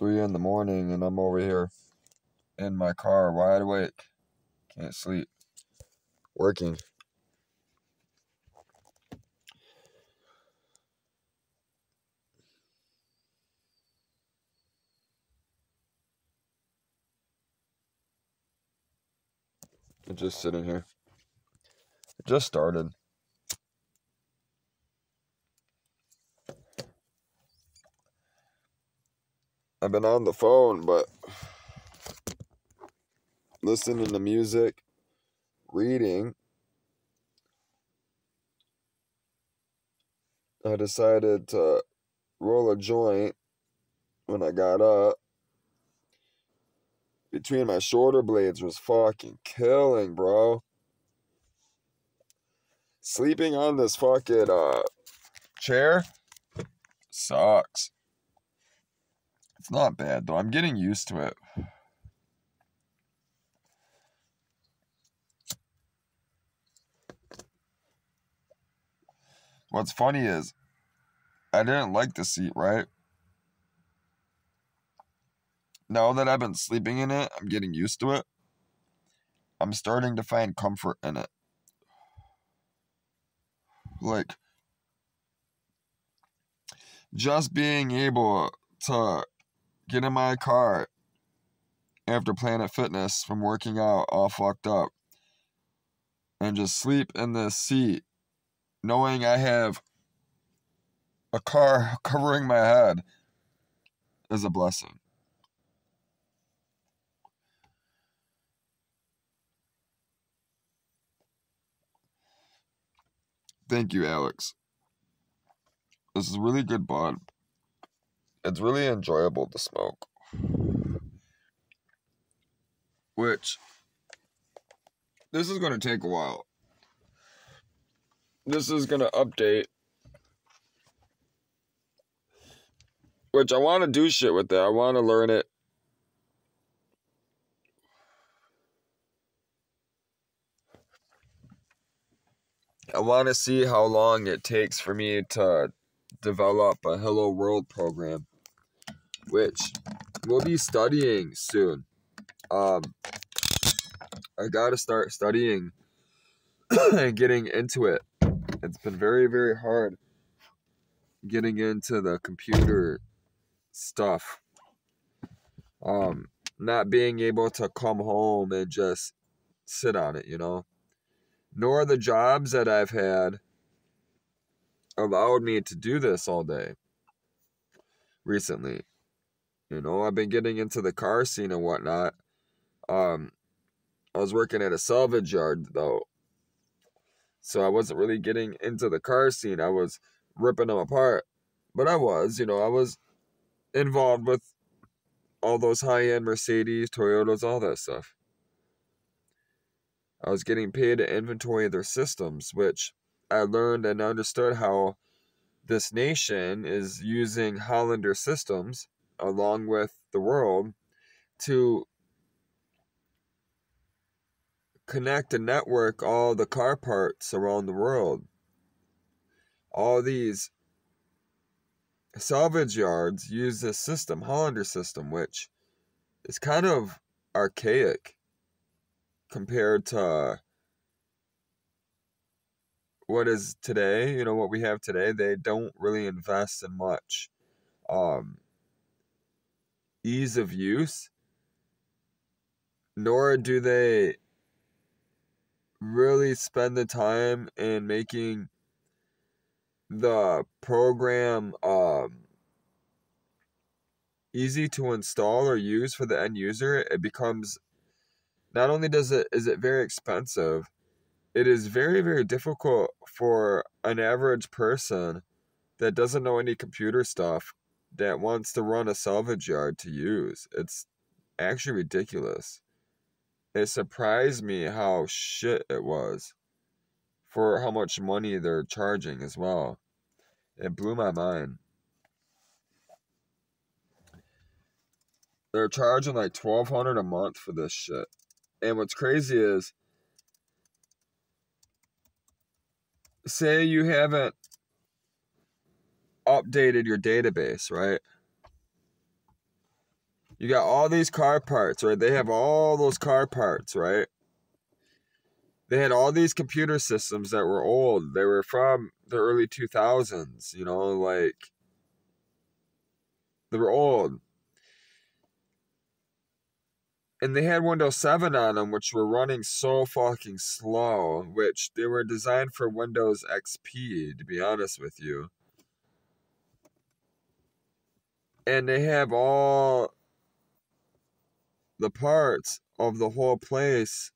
3 in the morning and I'm over here in my car wide awake. Can't sleep. Working. Just sitting here. It just started. I've been on the phone, but listening to music, reading. I decided to roll a joint when I got up. Between my shoulder blades was fucking killing, bro. Sleeping on this fucking chair sucks. It's not bad though. I'm getting used to it. What's funny is I didn't like the seat, right? Now that I've been sleeping in it, I'm getting used to it. I'm starting to find comfort in it. Like, just being able to get in my car after Planet Fitness from working out all fucked up and just sleep in this seat, knowing I have a car covering my head, is a blessing. Thank you, Alex. This is really good bud. It's really enjoyable to smoke. Which, this is going to take a while. This is going to update. Which I want to do shit with it. I want to learn it. I want to see how long it takes for me to develop a Hello World program, which we'll be studying soon. I gotta start studying and getting into it. It's been very, very hard getting into the computer stuff. Not being able to come home and just sit on it, Nor the jobs that I've had allowed me to do this all day recently. I've been getting into the car scene and whatnot. I was working at a salvage yard though, so I wasn't really getting into the car scene. I was ripping them apart, but I was involved with all those high-end Mercedes, Toyotas, all that stuff. I was getting paid to inventory their systems, which I learned and understood how this nation is using Hollander systems along with the world to connect and network all the car parts around the world. All these salvage yards use this system, Hollander system, which is kind of archaic compared to what is today. What we have today, they don't really invest in much ease of use, nor do they really spend the time in making the program easy to install or use for the end user. It becomes, not only is it very expensive, it is very, very difficult for an average person that doesn't know any computer stuff that wants to run a salvage yard to use. It's actually ridiculous. It surprised me how shit it was for how much money they're charging as well. It blew my mind. They're charging like $1,200 a month for this shit. And what's crazy is, say you haven't updated your database, right? You got all these car parts, right? They have all those car parts, right? They had all these computer systems that were old. They were from the early 2000s, you know, like they were old. And they had Windows 7 on them, which were running so fucking slow, which they were designed for Windows XP, to be honest with you. And they have all the parts of the whole place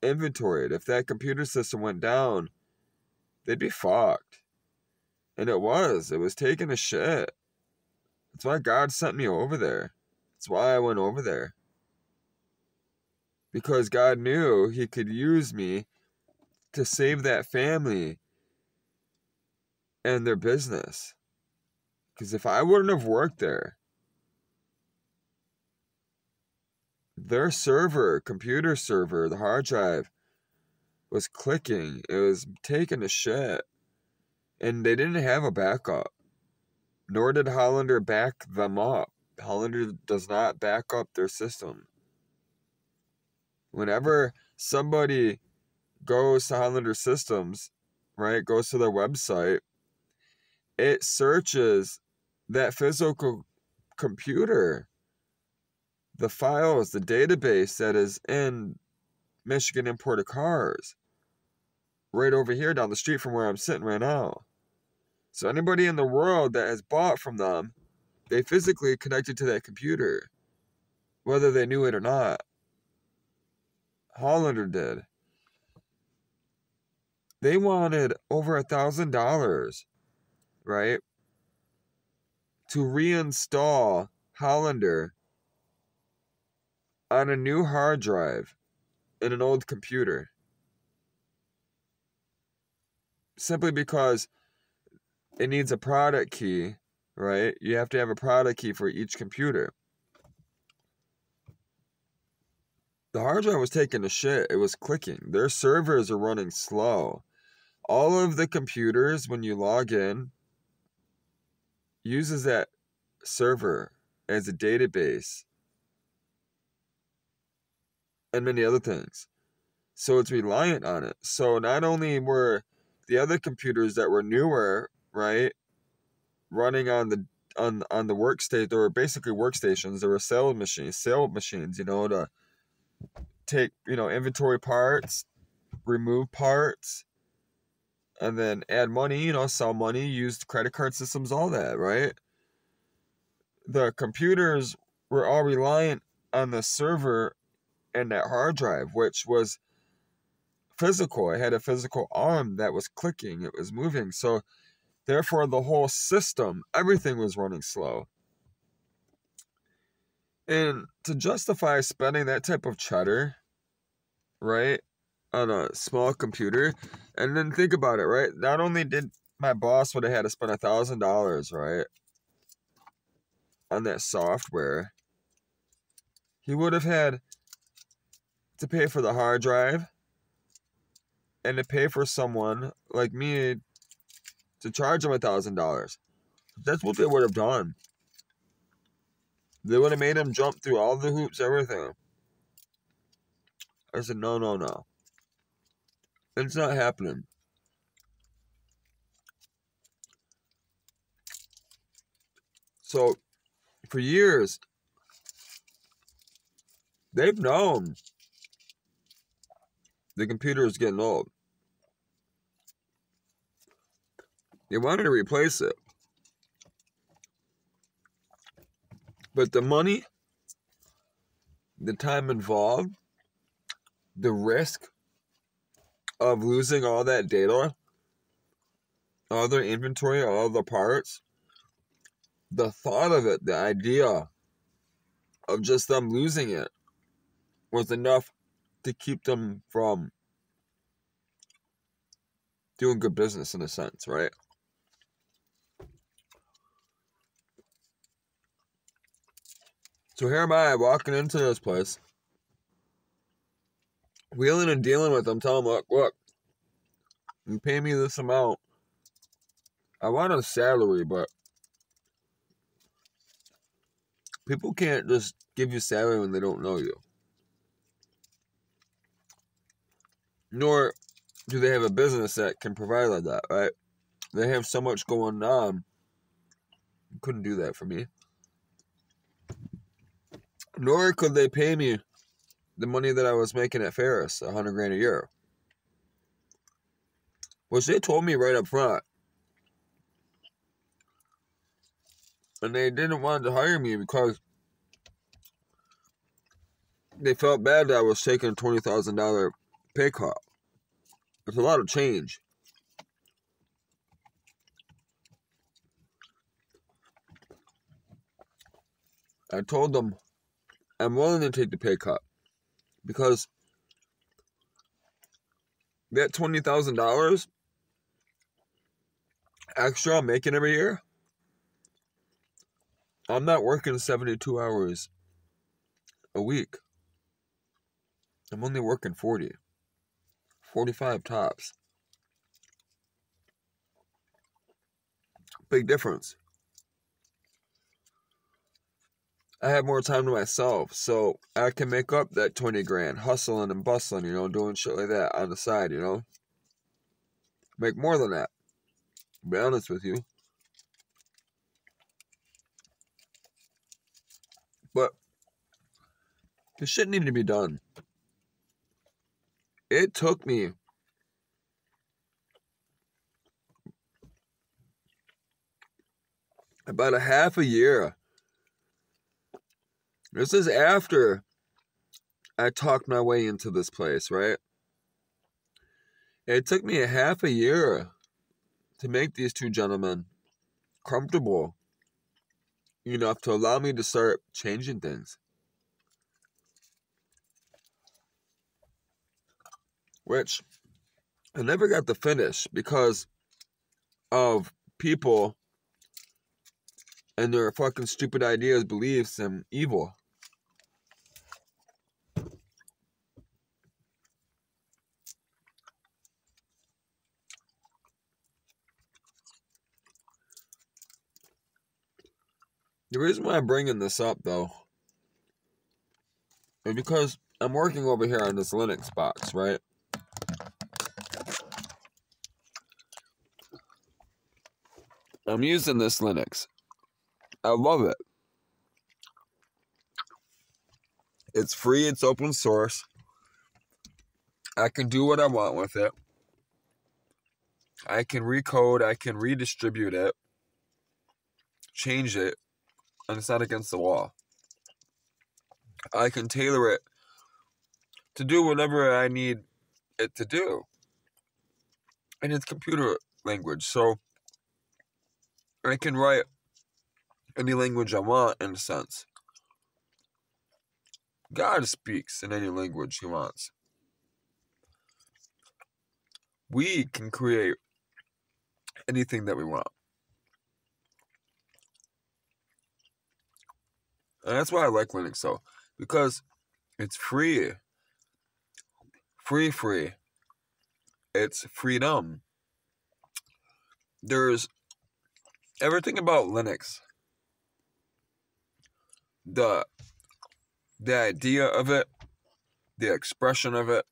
inventoried. If that computer system went down, they'd be fucked. And it was taking a shit. That's why God sent me over there. That's why I went over there. Because God knew He could use me to save that family and their business. Because if I wouldn't have worked there, their server, computer server, the hard drive, was clicking. It was taking a shit. And they didn't have a backup. Nor did Hollander back them up. Hollander does not back up their system. Whenever somebody goes to Hollander Systems, right, goes to their website, it searches that physical computer, the files, the database that is in Michigan Imported Cars, right over here down the street from where I'm sitting right now. So anybody in the world that has bought from them, they physically connected to that computer, whether they knew it or not. Hollander did. They wanted over $1,000, right, to reinstall Hollander on a new hard drive in an old computer. Simply because it needs a product key, right? You have to have a product key for each computer. The hard drive was taking a shit. It was clicking. Their servers are running slow. All of the computers, when you log in, uses that server as a database and many other things. So it's reliant on it. So not only were the other computers that were newer, right, running on the workstation, there were basically workstations. There were sale machines, you know, to take, you know, inventory parts, remove parts, and then add money, you know, sell money, use credit card systems, all that, right? The computers were all reliant on the server and that hard drive, which was physical. It had a physical arm that was clicking, it was moving. So therefore the whole system, everything was running slow. And to justify spending that type of cheddar, right, on a small computer, and then think about it, right? Not only did my boss would have had to spend $1,000, right, on that software, he would have had to pay for the hard drive and to pay for someone like me to charge him $1,000. That's what they would have done. They would have made him jump through all the hoops, everything. I said, no, no, no. It's not happening. So, for years, they've known the computer is getting old. They wanted to replace it. But the money, the time involved, the risk of losing all that data, all their inventory, all the parts, the thought of it, the idea of just them losing it was enough to keep them from doing good business in a sense, right? So here am I walking into this place, wheeling and dealing with them, telling them, look, you pay me this amount. I want a salary, but People can't just give you salary when they don't know you. Nor do they have a business that can provide like that, right? They have so much going on. You couldn't do that for me. Nor could they pay me the money that I was making at Ferris, $100,000 a year. Which they told me right up front. And they didn't want to hire me because they felt bad that I was taking a $20,000 pay cut. It's a lot of change. I told them I'm willing to take the pay cut because that $20,000 extra I'm making every year, I'm not working 72 hours a week. I'm only working 40, 45 tops. Big difference. I have more time to myself, so I can make up that 20 grand, hustling and bustling, doing shit like that on the side, Make more than that, to be honest with you. But this shit needed to be done. It took me about a half a year. This is after I talked my way into this place, right? It took me a half a year to make these two gentlemen comfortable enough to allow me to start changing things. Which I never got to finish because of people and their fucking stupid ideas, beliefs, and evil. The reason why I'm bringing this up, though, is because I'm working over here on this Linux box, right? I'm using this Linux. I love it. It's free, it's open source. I can do what I want with it. I can recode, I can redistribute it, change it, and it's not against the wall. I can tailor it to do whatever I need it to do. And it's computer language, so I can write any language I want, in a sense. God speaks in any language he wants. We can create anything that we want. And that's why I like Linux, though. Because it's free. Free. It's freedom. There's everything about Linux. The idea of it, the expression of it,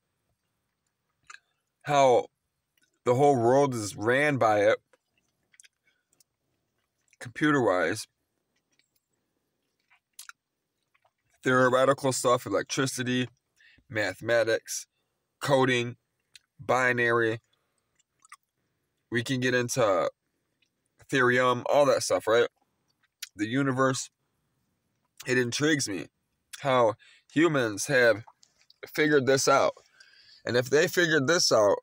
how the whole world is ran by it, computer-wise. Theoretical stuff, electricity, mathematics, coding, binary. We can get into Ethereum, all that stuff, right? The universe. It intrigues me how humans have figured this out. And if they figured this out,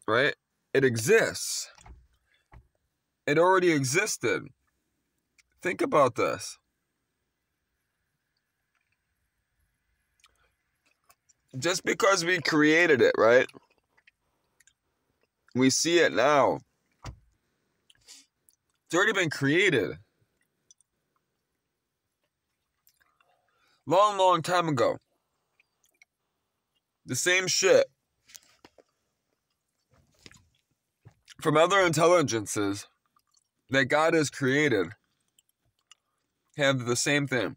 right, it exists. It already existed. Think about this. Just because we created it, right? We see it now. It's already been created. Long time ago. The same shit from other intelligences that God has created have the same thing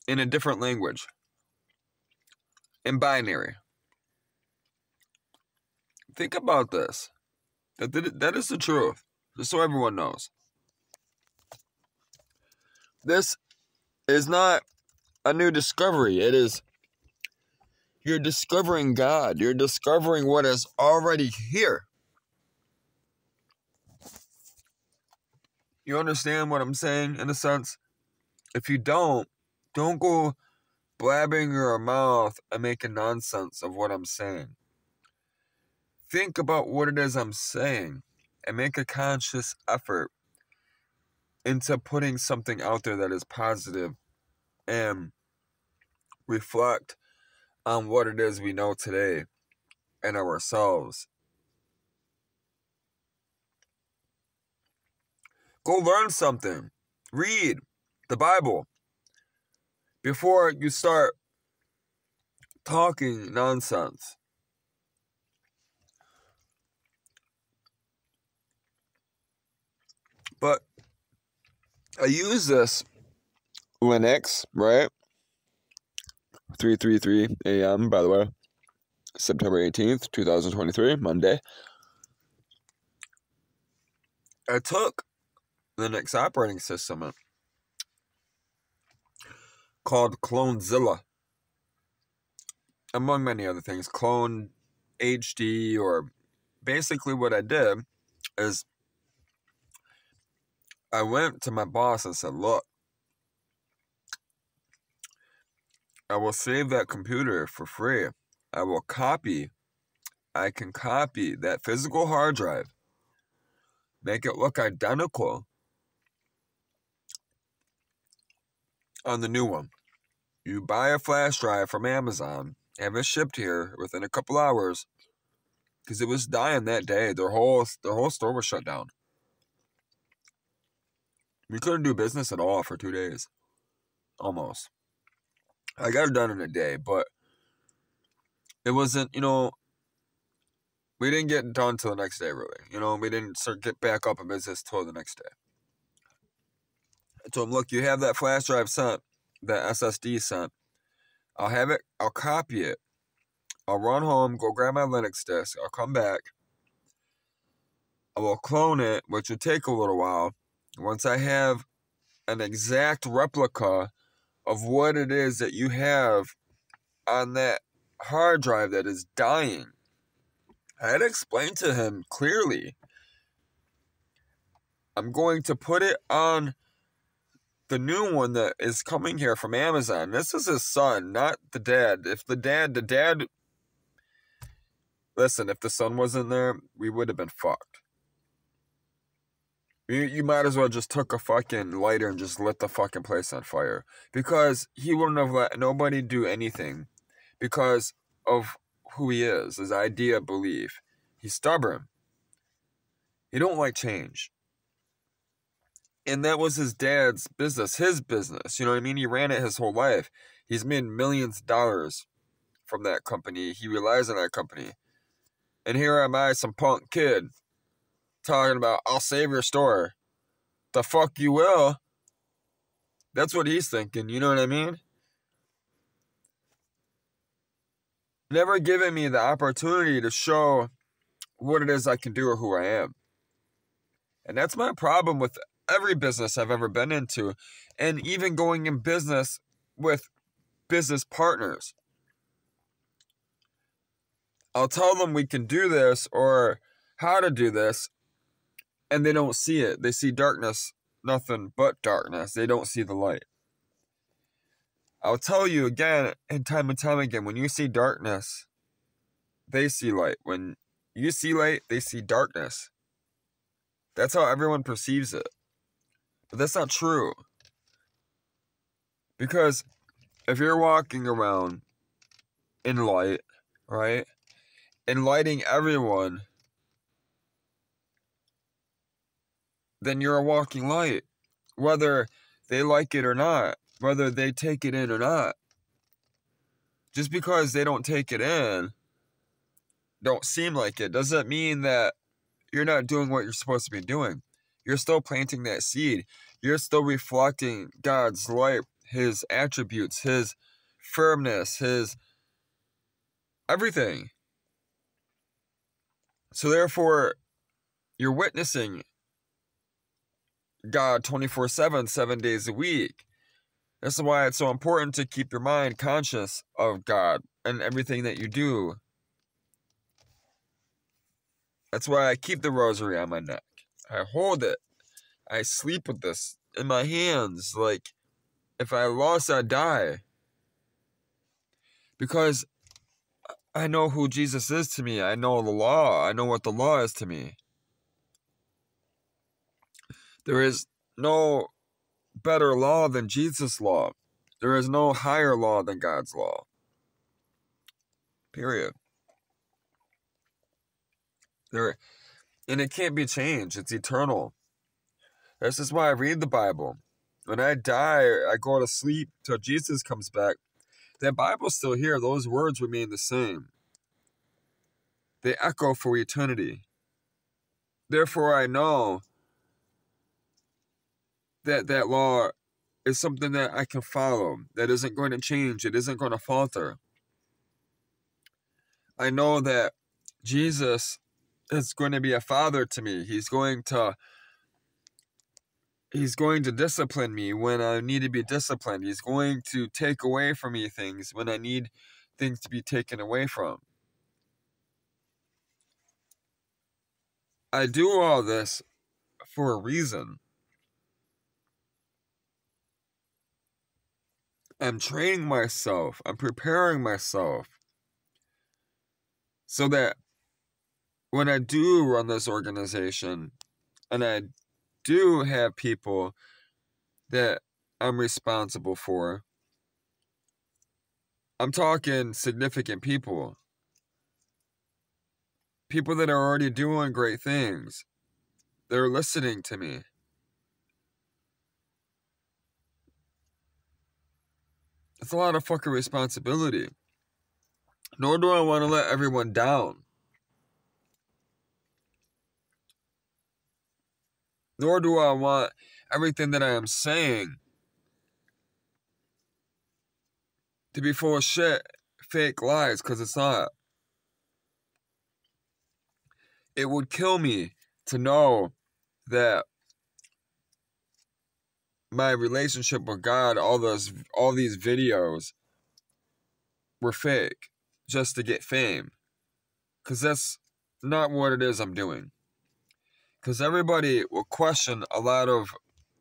in a different language, in binary. Think about this. That is the truth, just so everyone knows. This is not a new discovery. It is, you're discovering God. You're discovering what is already here. You understand what I'm saying, in a sense? If you don't go blabbing your mouth and making nonsense of what I'm saying. Think about what it is I'm saying and make a conscious effort into putting something out there that is positive and reflect on what it is we know today and ourselves. Go learn something. Read the Bible before you start talking nonsense. But I use this Linux, right? 3:33 a.m., by the way. September 18th, 2023, Monday. I took Linux operating system called Clonezilla, among many other things. Clone HD, or basically what I did is I went to my boss and said, look, I will save that computer for free. I can copy that physical hard drive, make it look identical on the new one. You buy a flash drive from Amazon, have it shipped here within a couple hours, because it was dying that day. Their whole store was shut down. We couldn't do business at all for 2 days. Almost. I got it done in a day, but it wasn't, we didn't get done till the next day, really. We didn't get back up in business till the next day. I told him, look, you have that flash drive sent, that SSD sent. I'll have it, I'll copy it. I'll run home, go grab my Linux disk. I'll come back. I will clone it, which will take a little while. Once I have an exact replica of what it is that you have on that hard drive that is dying, I had to explain to him clearly, I'm going to put it on the new one that is coming here from Amazon. This is his son, not the dad. If the dad, listen, if the son wasn't there, we would have been fucked. You might as well just took a fucking lighter and just lit the fucking place on fire. Because he wouldn't have let nobody do anything because of who he is, his idea, belief. He's stubborn. He don't like change. And that was his dad's business, his business. You know what I mean? He ran it his whole life. He's made millions of dollars from that company. He relies on that company. And here am I, some punk kid, talking about, I'll save your store. The fuck you will. That's what he's thinking, you know what I mean? Never giving me the opportunity to show what it is I can do or who I am. And that's my problem with every business I've ever been into, and even going in business with business partners. I'll tell them we can do this or how to do this, and they don't see it. They see darkness, nothing but darkness. They don't see the light. I'll tell you again and time again, when you see darkness, they see light. When you see light, they see darkness. That's how everyone perceives it. But that's not true. Because if you're walking around in light, right, enlightening everyone, then you're a walking light. Whether they like it or not, whether they take it in or not. Just because they don't take it in, don't seem like it, doesn't mean that you're not doing what you're supposed to be doing. You're still planting that seed. You're still reflecting God's light, His attributes, His firmness, His everything. So therefore, you're witnessing God 24/7, 7 days a week. That's why it's so important to keep your mind conscious of God and everything that you do. That's why I keep the rosary on my neck. I hold it. I sleep with this in my hands. Like, if I lost, I'd die. Because I know who Jesus is to me. I know the law. I know what the law is to me. There is no better law than Jesus' law. There is no higher law than God's law. Period. And it can't be changed. It's eternal. This is why I read the Bible. When I die, I go to sleep till Jesus comes back. That Bible's still here. Those words remain the same. They echo for eternity. Therefore, I know that that law is something that I can follow, that isn't going to change. It isn't going to falter. I know that Jesus is going to be a father to me. He's going to discipline me when I need to be disciplined. He's going to take away from me things when I need things to be taken away from. I do all this for a reason. I'm training myself. I'm preparing myself so that when I do run this organization and I do have people that I'm responsible for, I'm talking significant people. People that are already doing great things. They're listening to me. It's a lot of fucking responsibility. Nor do I want to let everyone down. Nor do I want everything that I am saying to be full of shit, fake lies, because it's not. It would kill me to know that my relationship with God, all these videos were fake just to get fame. Because that's not what it is I'm doing. Because everybody will question a lot of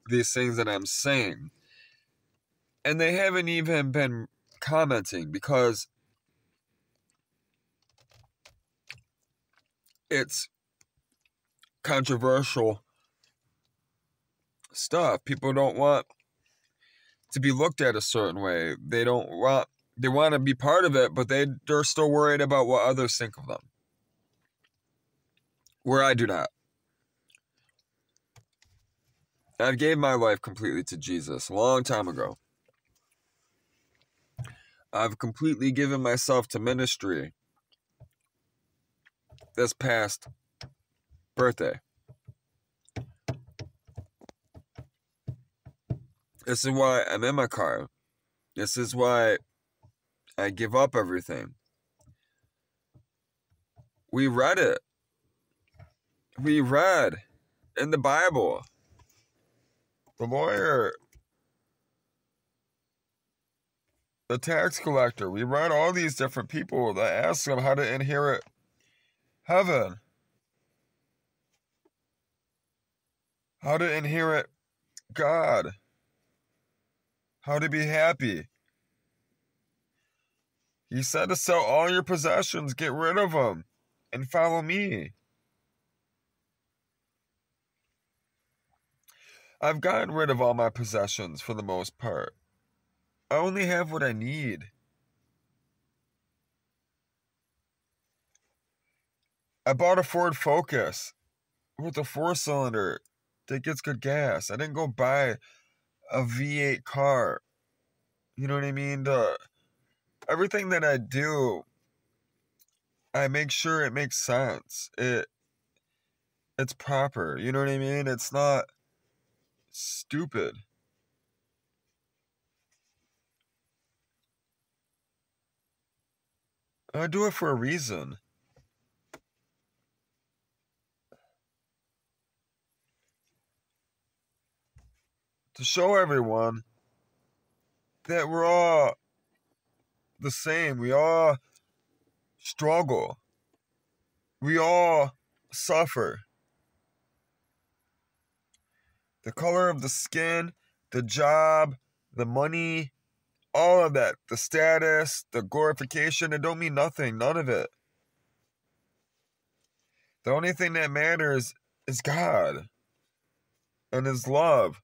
these things that I'm saying. And they haven't even been commenting because it's controversial stuff. People don't want to be looked at a certain way. They want to be part of it, but they're still worried about what others think of them. Where I do not. I gave my life completely to Jesus a long time ago. I've completely given myself to ministry this past birthday. This is why I'm in my car. This is why I give up everything. We read it. We read in the Bible. The lawyer, the tax collector, we read all these different people that ask them how to inherit heaven. How to inherit God. How to be happy. He said to sell all your possessions, get rid of them, and follow me. I've gotten rid of all my possessions for the most part. I only have what I need. I bought a Ford Focus with a 4-cylinder that gets good gas. I didn't go buy a V8 car. You know what I mean? Everything that I do, I make sure it makes sense. It's proper. You know what I mean? It's not stupid. I do it for a reason. To show everyone that we're all the same. We all struggle. We all suffer. The color of the skin, the job, the money, all of that, the status, the glorification, it don't mean nothing. None of it. The only thing that matters is God and His love.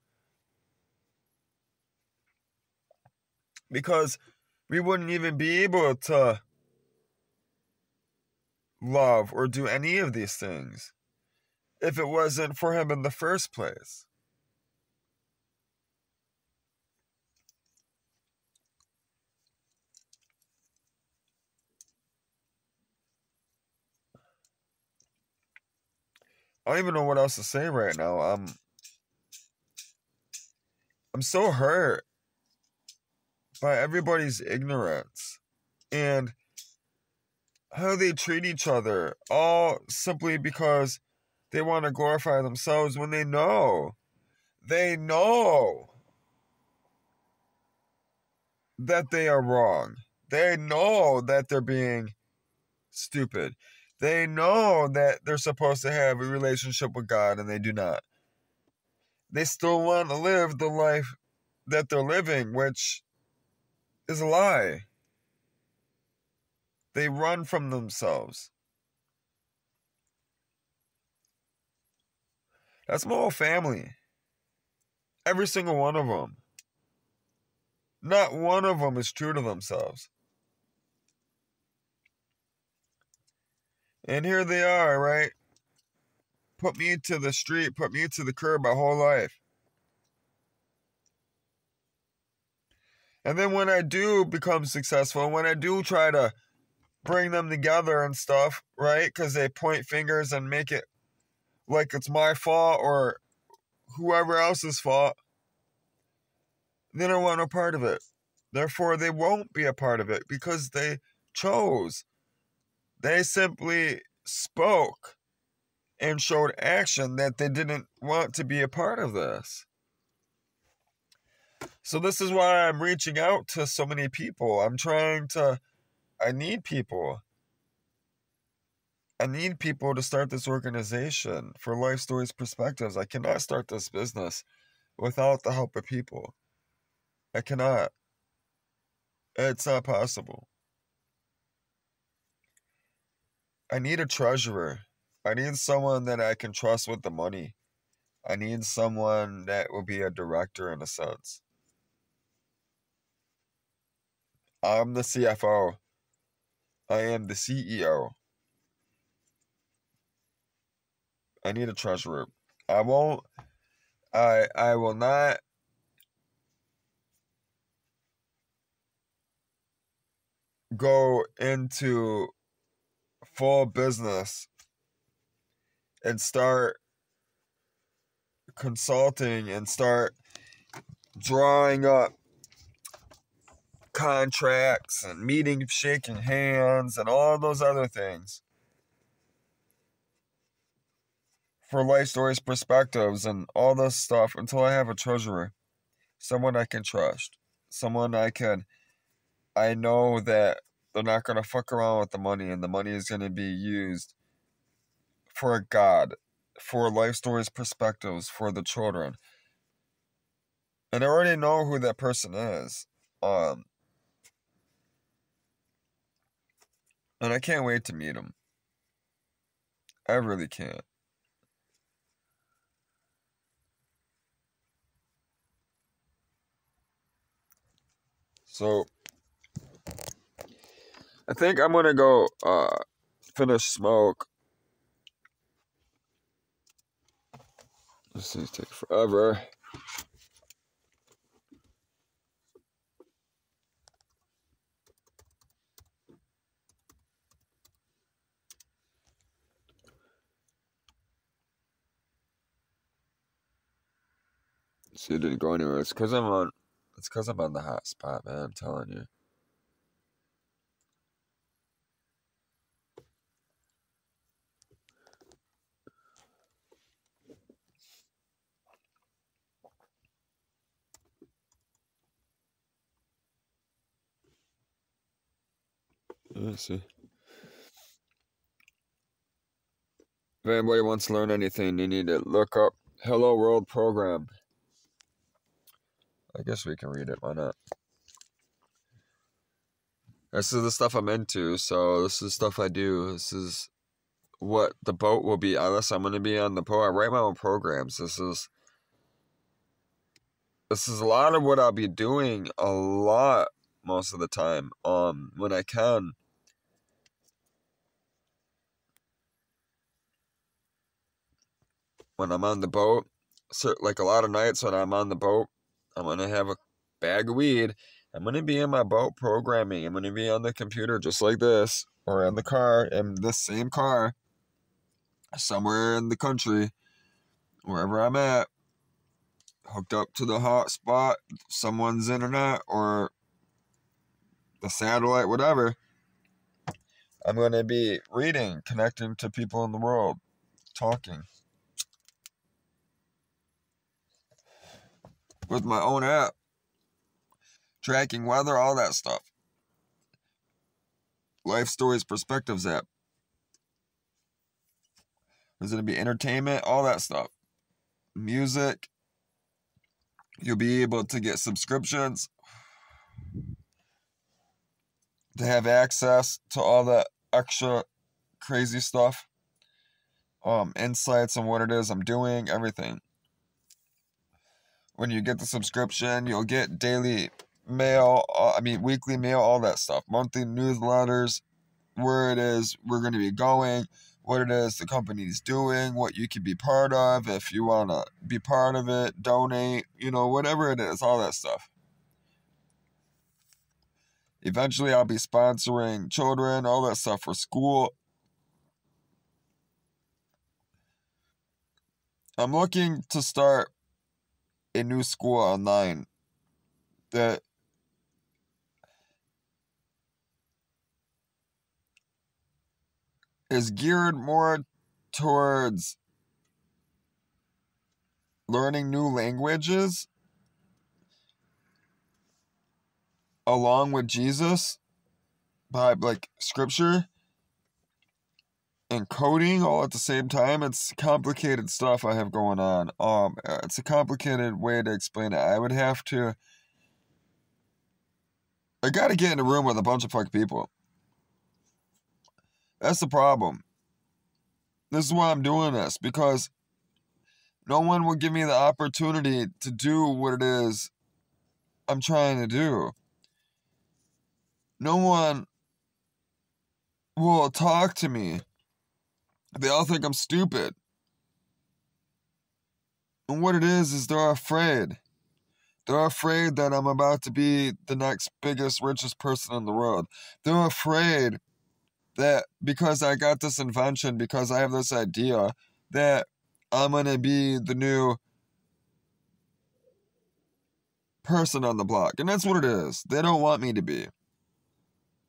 Because we wouldn't even be able to love or do any of these things if it wasn't for Him in the first place. I don't even know what else to say right now. I'm so hurt by everybody's ignorance and how they treat each other, all simply because they want to glorify themselves when they know that they are wrong. They know that they're being stupid. They know that they're supposed to have a relationship with God and they do not. They still want to live the life that they're living, which is a lie. They run from themselves. That's my whole family. Every single one of them. Not one of them is true to themselves. And here they are, right? Put me to the street, put me to the curb my whole life. And then when I do become successful, when I do try to bring them together and stuff, right? Because they point fingers and make it like it's my fault or whoever else's fault, they don't want a part of it. Therefore, they won't be a part of it because they chose. They simply spoke and showed action that they didn't want to be a part of this. So this is why I'm reaching out to so many people. I need people. I need people to start this organization for Life Stories Perspectives. I cannot start this business without the help of people. I cannot. It's not possible. I need a treasurer. I need someone that I can trust with the money. I need someone that will be a director in a sense. I'm the CFO. I am the CEO. I need a treasurer. I will not go into full business and start consulting and start drawing up contracts and meeting, shaking hands and all those other things for Life Stories Perspectives and all this stuff until I have a treasurer, someone I can trust, someone I know that they're not going to fuck around with the money and the money is going to be used for God, for Life Stories Perspectives, for the children. And I already know who that person is. And I can't wait to meet him. I really can't. So I think I'm gonna go finish smoke. This thing's taking forever. So you didn't go anywhere. It's because I'm on the hot spot, man. I'm telling you. Let's see. If anybody wants to learn anything, you need to look up Hello World Program. I guess we can read it. Why not? This is the stuff I'm into, so this is stuff I do. This is what the boat will be. Unless I'm going to be on the boat. I write my own programs. This is a lot of what I'll be doing a lot most of the time. When I can. When I'm on the boat, so like a lot of nights when I'm on the boat, I'm gonna have a bag of weed. I'm gonna be in my boat programming. I'm gonna be on the computer just like this, or in the car, in this same car, somewhere in the country, wherever I'm at, hooked up to the hotspot, someone's internet, or the satellite, whatever. I'm gonna be reading, connecting to people in the world, talking. With my own app, tracking weather, all that stuff. Life Stories Perspectives app. There's going to be entertainment, all that stuff. Music. You'll be able to get subscriptions to have access to all that extra crazy stuff. Insights on what it is I'm doing, everything. When you get the subscription, you'll get daily mail, weekly mail, all that stuff. Monthly newsletters, where it is we're going to be going, what it is the company's doing, what you can be part of, if you want to be part of it, donate, whatever it is, all that stuff. Eventually, I'll be sponsoring children, all that stuff for school. I'm looking to start a new school online that is geared more towards learning new languages along with Jesus by scripture and coding all at the same time. It's complicated stuff I have going on. It's a complicated way to explain it. I gotta get in a room with a bunch of fucking people. That's the problem. This is why I'm doing this, because no one will give me the opportunity to do what it is I'm trying to do. No one will talk to me. They all think I'm stupid. And what it is they're afraid. They're afraid that I'm about to be the next biggest, richest person in the world. They're afraid that because I got this invention, because I have this idea, that I'm going to be the new person on the block. And that's what it is. They don't want me to be.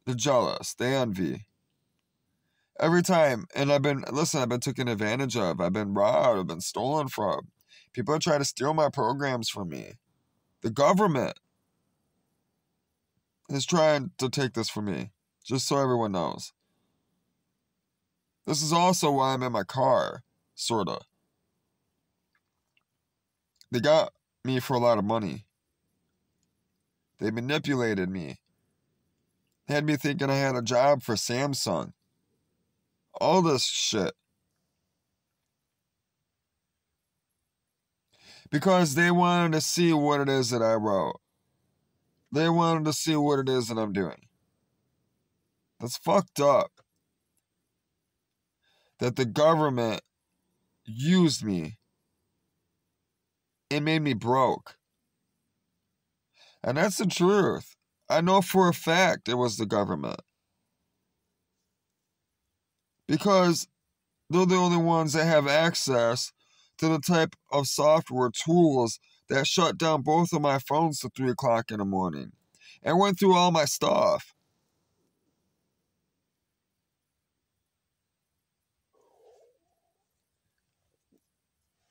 They're jealous. They envy. Every time. And I've been taken advantage of. I've been robbed. I've been stolen from. People are trying to steal my programs from me. The government is trying to take this from me. Just so everyone knows. This is also why I'm in my car. Sorta. They got me for a lot of money. They manipulated me. They had me thinking I had a job for Samsung. All this shit. Because they wanted to see what it is that I wrote. They wanted to see what it is that I'm doing. That's fucked up. That the government used me. It made me broke. And that's the truth. I know for a fact it was the government. Because they're the only ones that have access to the type of software tools that shut down both of my phones to 3 o'clock in the morning. And went through all my stuff.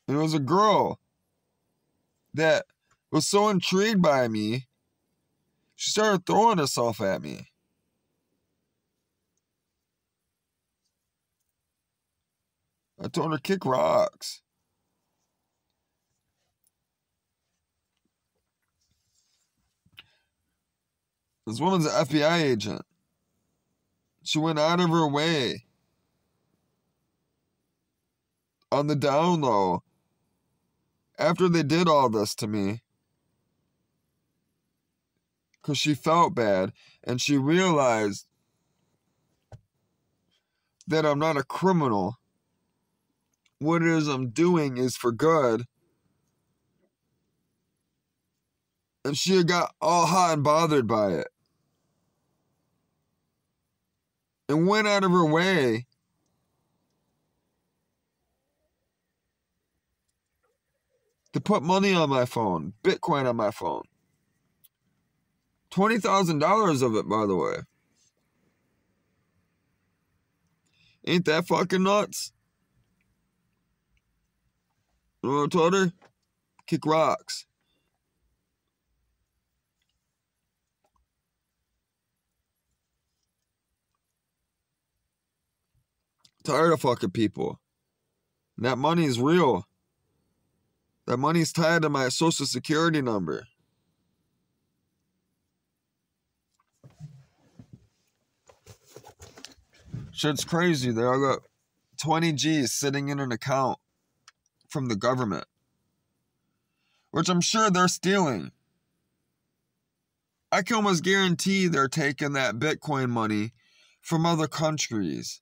And it was a girl that was so intrigued by me, she started throwing herself at me. I told her, kick rocks. This woman's an FBI agent. She went out of her way on the down low after they did all this to me, because she felt bad and she realized that I'm not a criminal. What it is I'm doing is for good. And she got all hot and bothered by it. And went out of her way to put money on my phone, Bitcoin on my phone. $20,000 of it, by the way. Ain't that fucking nuts? You know what I told her? Kick rocks. Tired of fucking people. And that money's real. That money's tied to my social security number. Shit's crazy. There I got 20 G's sitting in an account from the government, which I'm sure they're stealing. I can almost guarantee they're taking that Bitcoin money from other countries.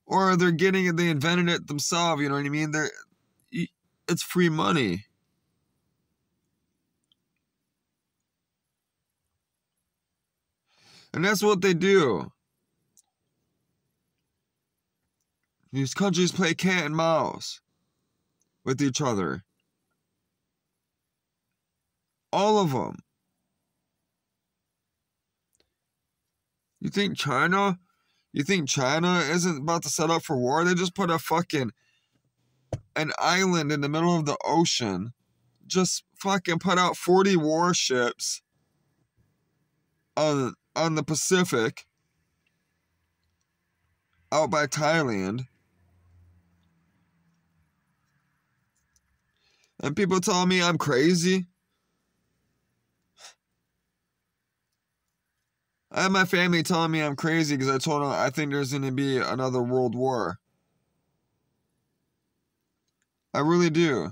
Or they're getting it, they invented it themselves, you know what I mean? It's free money. And that's what they do. These countries play cat and mouse with each other. All of them. You think China isn't about to set up for war? They just put an island in the middle of the ocean. Just fucking put out 40 warships on the Pacific out by Thailand. And people telling me I'm crazy. I have my family telling me I'm crazy because I told them I think there's going to be another world war. I really do.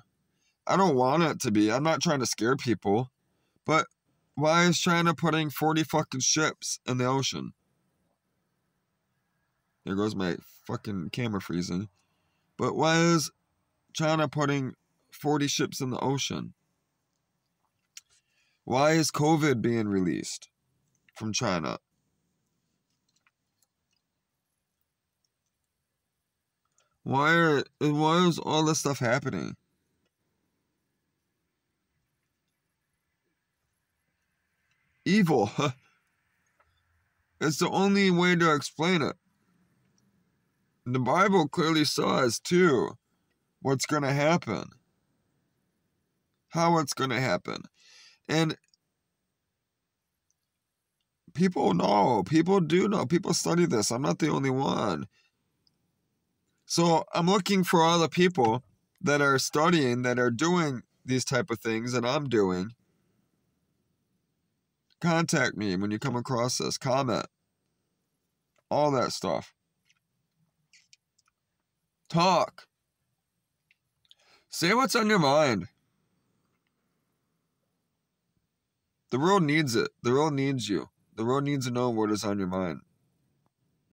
I don't want it to be. I'm not trying to scare people. But why is China putting 40 fucking ships in the ocean? There goes my fucking camera freezing. But why is China putting 40 ships in the ocean? Why is COVID being released from China? Why is all this stuff happening? Evil. It's the only way to explain it. The Bible clearly says, too, what's going to happen. How it's going to happen. And people know. People do know. People study this. I'm not the only one. So I'm looking for all the people that are studying, that are doing these type of things that I'm doing. Contact me when you come across this. Comment. All that stuff. Talk. Say what's on your mind. The world needs it. The world needs you. The world needs to know what is on your mind.